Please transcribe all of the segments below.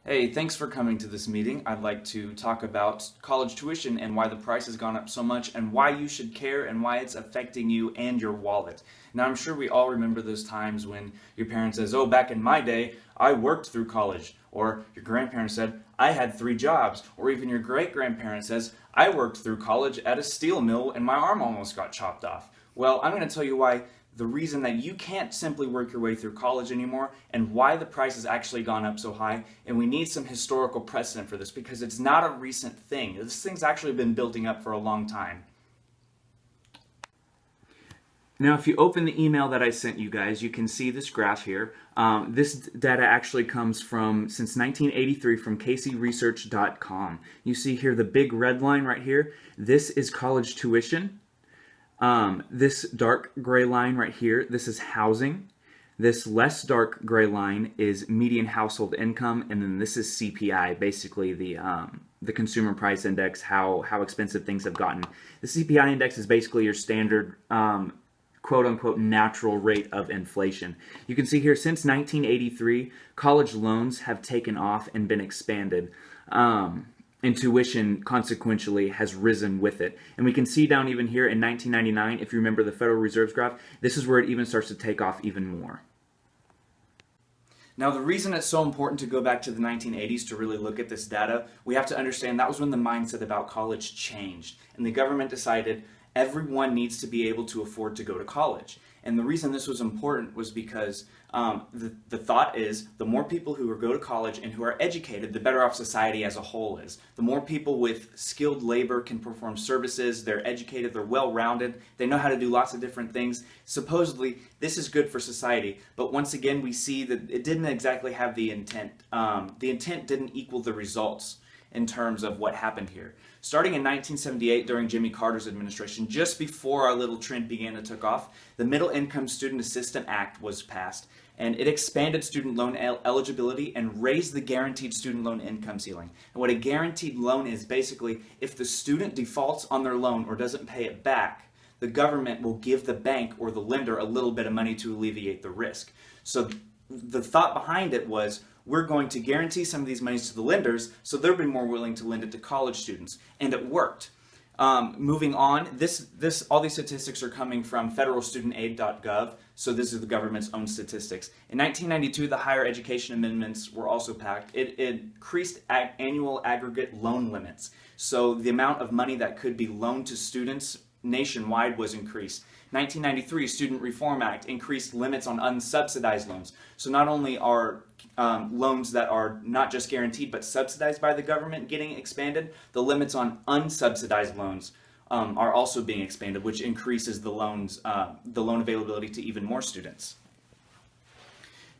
Hey, thanks for coming to this meeting. I'd like to talk about college tuition and why the price has gone up so much and why you should care and why it's affecting you and your wallet. Now, I'm sure we all remember those times when your parents says, "Oh, back in my day, I worked through college." Or your grandparents said, "I had 3 jobs." Or even your great-grandparent says, "I worked through college at a steel mill and my arm almost got chopped off." Well, I'm going to tell you why the reason that you can't simply work your way through college anymore and why the price has actually gone up so high. And we need some historical precedent for this because it's not a recent thing. This thing's actually been building up for a long time. Now, if you open the email that I sent you guys, you can see this graph here. This data actually comes from, since 1983, from caseyresearch.com. You see here the big red line right here. This is college tuition. This dark gray line right here, this is housing. This less dark gray line is median household income, and then this is CPI, basically the consumer price index, how expensive things have gotten. The CPI index is basically your standard quote unquote natural rate of inflation. You can see here since 1983, college loans have taken off and been expanded. And tuition consequentially has risen with it. And we can see down even here in 1999, if you remember the Federal Reserve's graph, this is where it even starts to take off even more. Now, the reason it's so important to go back to the 1980s to really look at this data, we have to understand that was when the mindset about college changed. And the government decided everyone needs to be able to afford to go to college. And the reason this was important was because the thought is the more people who go to college and who are educated, the better off society as a whole is. The more people with skilled labor can perform services, they're educated, they're well-rounded, they know how to do lots of different things. Supposedly, this is good for society. But once again, we see that it didn't exactly have the intent. The intent didn't equal the results in terms of what happened here. Starting in 1978 during Jimmy Carter's administration, just before our little trend began to take off, the Middle Income Student Assistance Act was passed, and it expanded student loan eligibility and raised the guaranteed student loan income ceiling. And what a guaranteed loan is, basically, if the student defaults on their loan or doesn't pay it back, the government will give the bank or the lender a little bit of money to alleviate the risk. So the thought behind it was, we're going to guarantee some of these monies to the lenders so they'll be more willing to lend it to college students. And it worked. Moving on, all these statistics are coming from federalstudentaid.gov, so this is the government's own statistics. In 1992, the higher education amendments were also passed. It increased annual aggregate loan limits. So the amount of money that could be loaned to students nationwide was increased. 1993 Student Reform Act increased limits on unsubsidized loans. So not only are loans that are not just guaranteed but subsidized by the government getting expanded, the limits on unsubsidized loans are also being expanded, which increases the loan availability to even more students.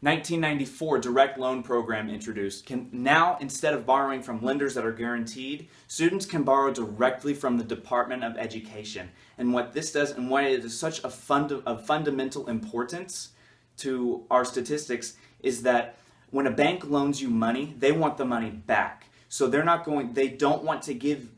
1994 direct loan program introduced. Now, instead of borrowing from lenders that are guaranteed, students can borrow directly from the Department of Education. And what this does, and why it is such a fundamental importance to our statistics, is that when a bank loans you money, they want the money back. So they don't want to give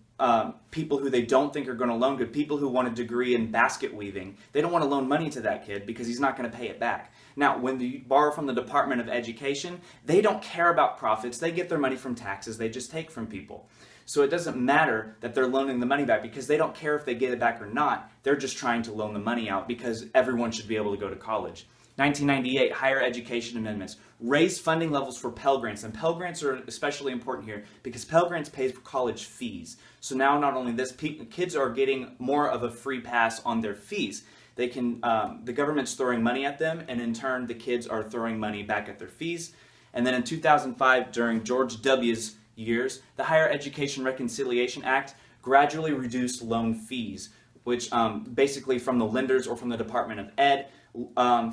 people who they don't think are going to loan good, people who want a degree in basket weaving, they don't want to loan money to that kid because he's not going to pay it back. Now, when you borrow from the Department of Education, they don't care about profits. They get their money from taxes. They just take from people. So it doesn't matter that they're loaning the money back because they don't care if they get it back or not. They're just trying to loan the money out because everyone should be able to go to college. 1998, higher education amendments raised funding levels for Pell Grants, and Pell Grants are especially important here because Pell Grants pays for college fees. So now not only this, kids are getting more of a free pass on their fees. They can, the government's throwing money at them, and in turn, the kids are throwing money back at their fees. And then in 2005, during George W.'s years, the Higher Education Reconciliation Act gradually reduced loan fees, which basically from the lenders or from the Department of Ed,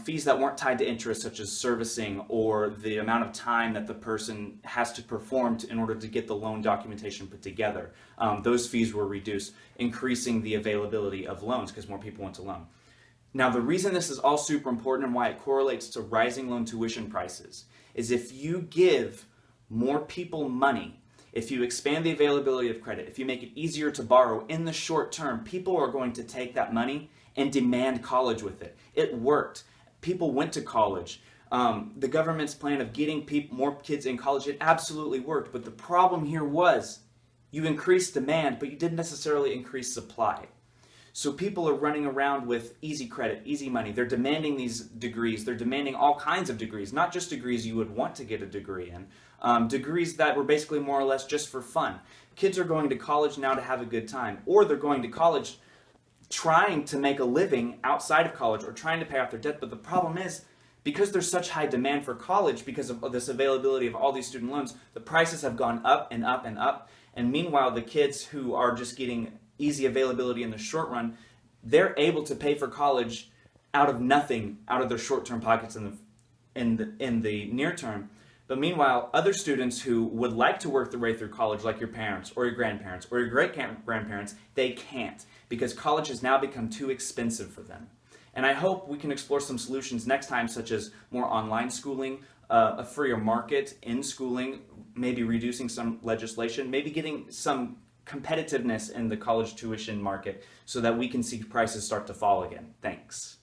fees that weren't tied to interest, such as servicing or the amount of time that the person has to perform in order to get the loan documentation put together. Those fees were reduced, increasing the availability of loans because more people want to loan. Now, the reason this is all super important and why it correlates to rising loan tuition prices is if you give more people money, if you expand the availability of credit, if you make it easier to borrow in the short term, people are going to take that money and demand college with it. It worked. People went to college. The government's plan of getting more kids in college, it absolutely worked. But the problem here was you increased demand, but you didn't necessarily increase supply. So people are running around with easy credit, easy money. They're demanding these degrees. They're demanding all kinds of degrees, not just degrees you would want to get a degree in. Degrees that were basically more or less just for fun. Kids are going to college now to have a good time, or they're going to college trying to make a living outside of college or trying to pay off their debt. But the problem is, because there's such high demand for college, because of this availability of all these student loans, the prices have gone up and up and up. And meanwhile, the kids who are just getting easy availability in the short run, they're able to pay for college out of nothing, out of their short-term pockets in the near term. But meanwhile, other students who would like to work their way through college, like your parents or your grandparents or your great-grandparents, they can't, because college has now become too expensive for them. And I hope we can explore some solutions next time, such as more online schooling, a freer market in schooling, maybe reducing some legislation, maybe getting some competitiveness in the college tuition market so that we can see prices start to fall again. Thanks.